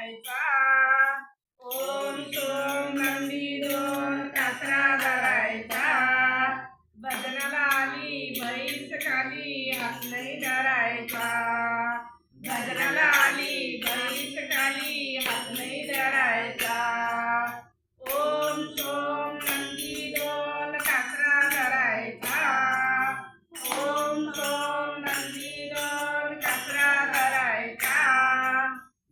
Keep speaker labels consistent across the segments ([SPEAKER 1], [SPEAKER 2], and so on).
[SPEAKER 1] धरायचा, ओम सोम नंदी दोन कासरा धरायचा, भजनाला आली म्हैस खाली हात नाही धरायचा, भजनाला आली म्हैस खाली हात नाही धरायचा, ओम सोम नंदी दोन कासरा धरायचा, ओम सोम नंदी दोन कासरा धरायचा,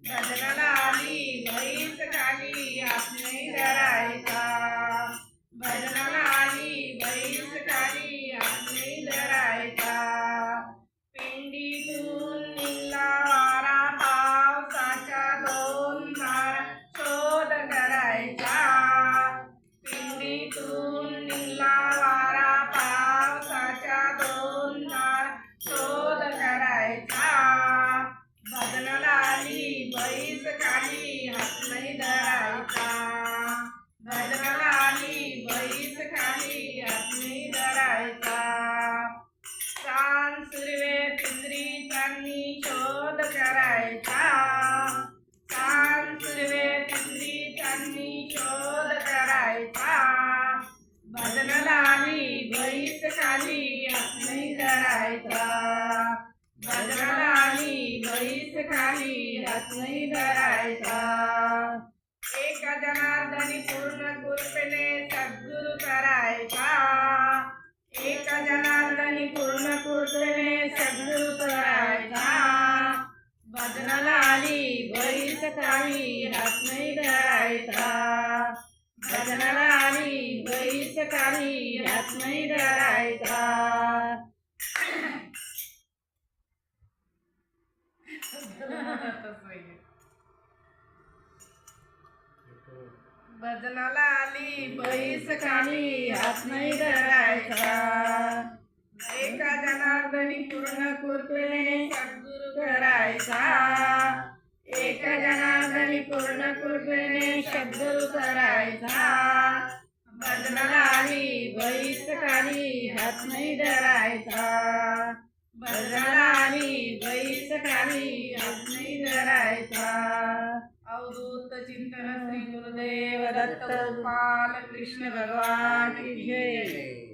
[SPEAKER 1] भजनाला आली म्हैस खाली हात नाही धरायचा, भजनाला आली म्हैस खाली हात नाही धरायचा, पिंडीतून निघाला वारा पावसाच्या दोन धारा शोध करायचा, पिंडीतून निघाला वारा पावसाच्या दोन धारा शोध करायचा, भजनाला आली म्हैस खाली हात नाही धरायचा, भजनाला आली म्हैस खाली हात नाही धरायचा, चांद सुर्वे पिंजरी चांदणी शोध करायचा, चांद सुर्वे पिंजरी चांदणी शोध करायचा, भजनाला आली म्हैस खाली हात नाही धरायचा, भजनाला आली म्हैस खाली हात नाही धरायचा, एका जनार्दनी पूर्ण कृपेने सद्गुरु करायचा, एका जनार्दनी पूर्ण कृपेने सद्गुरु करायचा, भजनाला आली म्हैस खाली हात नाही धरायचा, भजनाला आली म्हैस खाली हात नाही धरायचा, भजनाला आली म्हैस खाली हात नाही धरायचा, एका जनार्दनी पूर्ण कृपेने सद्गुरु करायचा, एका जनार्दनी पूर्ण कृपेने सद्गुरु करायचा, भजनाला आली म्हैस खाली हात नाही धरायचा, भजनाला आली म्हैस खाली हात नाही धरायचा, अवधूत चिंतन श्री गुरुदेव दत्त गोपाल कृष्ण भगवान की जय।